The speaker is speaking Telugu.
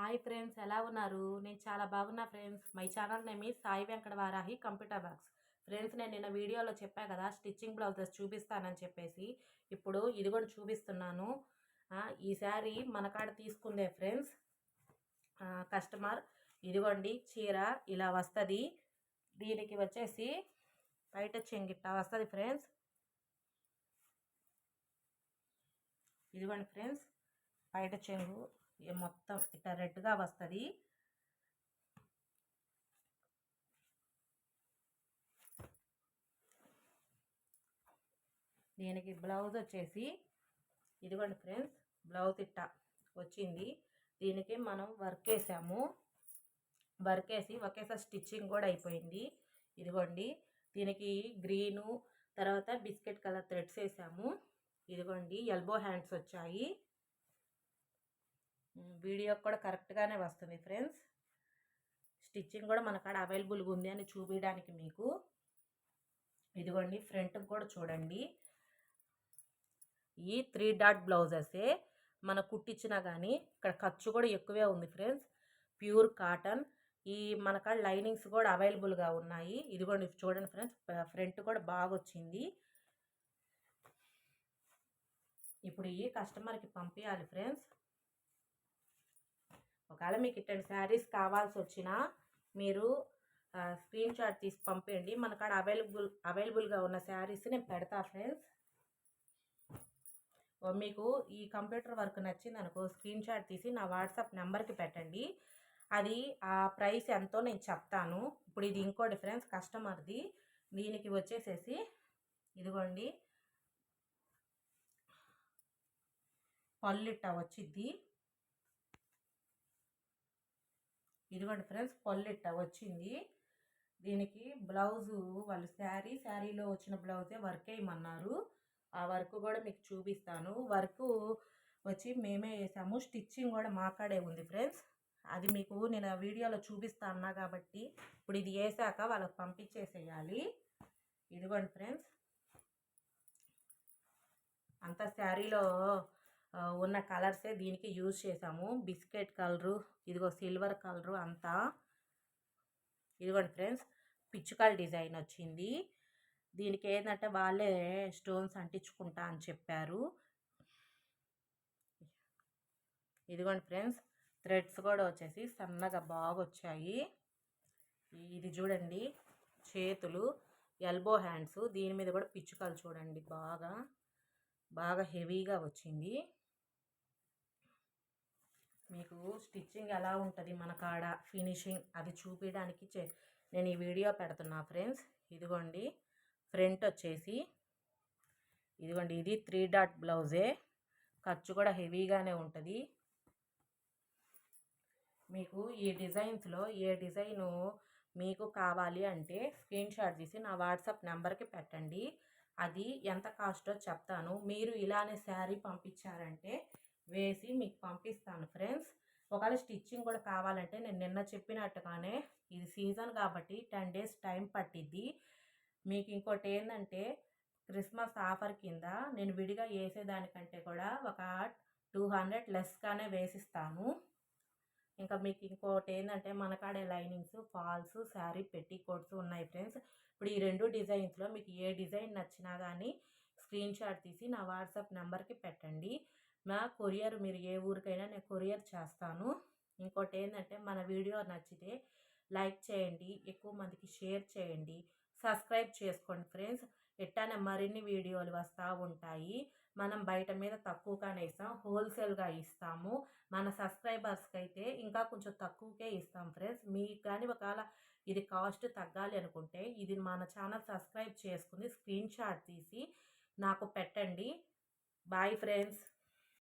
హాయ్ ఫ్రెండ్స్, ఎలా ఉన్నారు? నేను చాలా బాగున్నా friends. My channel name is Sai Venkata Varahi computer box. Friends, నేను నిన్న వీడియోలో చెప్పా కదా స్టిచ్చింగ్ బ్లౌజెస్ చూపిస్తానని చెప్పేసి. ఇప్పుడు ఇది కూడా చూపిస్తున్నాను. ఈ శారీ మన కాడ తీసుకుందే ఫ్రెండ్స్. కస్టమర్ ఇదిగోండి చీర ఇలా వస్తుంది. దీనికి వచ్చేసి బయట చెంగిట్ట వస్తుంది ఫ్రెండ్స్. ఇదిగోండి ఫ్రెండ్స్, బయట చెంగు మొత్తం ఇట్లా రెడ్గా వస్తుంది. దీనికి బ్లౌజ్ వచ్చేసి ఇదిగోండి ఫ్రెండ్స్, బ్లౌజ్ ఇట్టా వచ్చింది. దీనికి మనం వర్క్ వేసాము. వర్క్ వేసి ఒకేసారి స్టిచ్చింగ్ కూడా అయిపోయింది. ఇదిగోండి, దీనికి గ్రీను తర్వాత బిస్కెట్ కలర్ థ్రెడ్స్ వేసాము. ఇదిగోండి, ఎల్బో హ్యాండ్స్ వచ్చాయి. వీడియో కూడా కరెక్ట్గానే వస్తుంది ఫ్రెండ్స్. స్టిచ్చింగ్ కూడా మన కాడ అవైలబుల్గా ఉంది అని చూపించడానికి మీకు. ఇదిగోండి, ఫ్రంట్కి కూడా చూడండి. ఈ 3 డాట్ బ్లౌజెసే మన కుట్టించినా కానీ ఇక్కడ ఖర్చు కూడా ఎక్కువే ఉంది ఫ్రెండ్స్. Pure cotton. ఈ మన కాడ లైనింగ్స్ కూడా అవైలబుల్గా ఉన్నాయి. ఇదిగోండి చూడండి ఫ్రెండ్స్, ఫ్రంట్ కూడా బాగా వచ్చింది. ఇప్పుడు ఈ కస్టమర్కి పంపించాలి ఫ్రెండ్స్. ఒకవేళ మీకు ఇట్లాంటి శారీస్ కావాల్సి వచ్చినా మీరు స్క్రీన్ షాట్ తీసి పంపేయండి. మన కాడ అవైలబుల్గా ఉన్న శారీస్ నేను పెడతా ఫ్రెండ్స్. మీకు ఈ కంప్యూటర్ వర్క్ నచ్చింది అనుకో, స్క్రీన్ షాట్ తీసి నా వాట్సాప్ నెంబర్కి పెట్టండి. అది ఆ ప్రైస్ ఎంతో నేను చెప్తాను. ఇప్పుడు ఇది ఇంకో డిఫరెన్స్ కస్టమర్ది. దీనికి వచ్చేసేసి ఇదిగోండి పళ్ళిట్ట వచ్చిద్ది. ఇదిగోండి ఫ్రెండ్స్, పళ్ళిట్ట వచ్చింది. దీనికి బ్లౌజు వాళ్ళు శారీలో వచ్చిన బ్లౌజే వర్క్ వేయమన్నారు. ఆ వర్క్ కూడా మీకు చూపిస్తాను. వర్క్ వచ్చి మేమే వేసాము. స్టిచ్చింగ్ కూడా మా కాడే ఉంది ఫ్రెండ్స్. అది మీకు నేను ఆ వీడియోలో చూపిస్తా అన్నా కాబట్టి ఇప్పుడు ఇది వేసాక వాళ్ళకి పంపించేసేయాలి. ఇదిగోండి ఫ్రెండ్స్, అంతా శారీలో ఉన్న కలర్సే దీనికి యూజ్ చేసాము. బిస్కెట్ కలరు, ఇదిగో సిల్వర్ కలరు అంతా. ఇదిగోండి ఫ్రెండ్స్, పిచ్చుకల్ డిజైన్ వచ్చింది. దీనికి ఏంటంటే వాళ్ళే స్టోన్స్ అంటించుకుంటా అని చెప్పారు. ఇదిగోండి ఫ్రెండ్స్, థ్రెడ్స్ కూడా వచ్చేసి సన్నగా బాగా వచ్చాయి. ఇది చూడండి, చేతులు ఎల్బో హ్యాండ్స్. దీని మీద కూడా పిచ్చుకలు చూడండి బాగా హెవీగా వచ్చింది. మీకు స్టిచ్చింగ్ ఎలా ఉంటుంది మన కాడ ఫినిషింగ్ అది చూపించడానికి నేను ఈ వీడియో పెడుతున్నా ఫ్రెండ్స్. ఇదిగోండి, ఫ్రంట్ వచ్చేసి ఇదిగోండి, ఇది 3 డాట్ బ్లౌజే. ఖర్చు కూడా హెవీగానే ఉంటుంది. మీకు ఈ డిజైన్స్లో ఏ డిజైను మీకు కావాలి అంటే స్క్రీన్ షాట్ తీసి నా వాట్సాప్ నెంబర్కి పెట్టండి. అది ఎంత కాస్టో చెప్తాను. మీరు ఇలానే శారీ పంపించారంటే వేసి మీకు పంపిస్తాను ఫ్రెండ్స్. ఒకవేళ స్టిచ్చింగ్ కూడా కావాలంటే నేను నిన్న చెప్పినట్టుగానే ఇది సీజన్ కాబట్టి 10 డేస్ టైం పట్టిద్ది. మీకు ఇంకోటి ఏంటంటే క్రిస్మస్ ఆఫర్ కింద నేను విడిగా వేసేదానికంటే కూడా ఒక 200 లెస్గానే వేసిస్తాను. ఇంకా మీకు ఇంకోటి ఏంటంటే మన కాడే లైనింగ్స్, ఫాల్స్, శారీ పెట్టికోట్స్ ఉన్నాయి ఫ్రెండ్స్. ఇప్పుడు ఈ 2 డిజైన్స్లో మీకు ఏ డిజైన్ నచ్చినా కానీ స్క్రీన్ షాట్ తీసి నా వాట్సాప్ నెంబర్కి పెట్టండి. నా కొరియర్ మీరు ఏ ఊరికైనా నేను కొరియర్ చేస్తాను. ఇంకోటి ఏంటంటే మన వీడియో నచ్చితే లైక్ చేయండి, ఎక్కువ మందికి షేర్ చేయండి, సబ్స్క్రైబ్ చేసుకోండి ఫ్రెండ్స్. ఎట్టానే మరిన్ని వీడియోలు వస్తూ ఉంటాయి. మనం బయట మీద తక్కువగానే ఇస్తాం, హోల్సేల్గా ఇస్తాము. మన సబ్స్క్రైబర్స్కి అయితే ఇంకా కొంచెం తక్కువకే ఇస్తాం ఫ్రెండ్స్. మీకు కానీ ఒకవేళ ఇది కాస్ట్ తగ్గాలి అనుకుంటే ఇది మన ఛానల్ సబ్స్క్రైబ్ చేసుకుని స్క్రీన్ షాట్ తీసి నాకు పెట్టండి. Bye friends.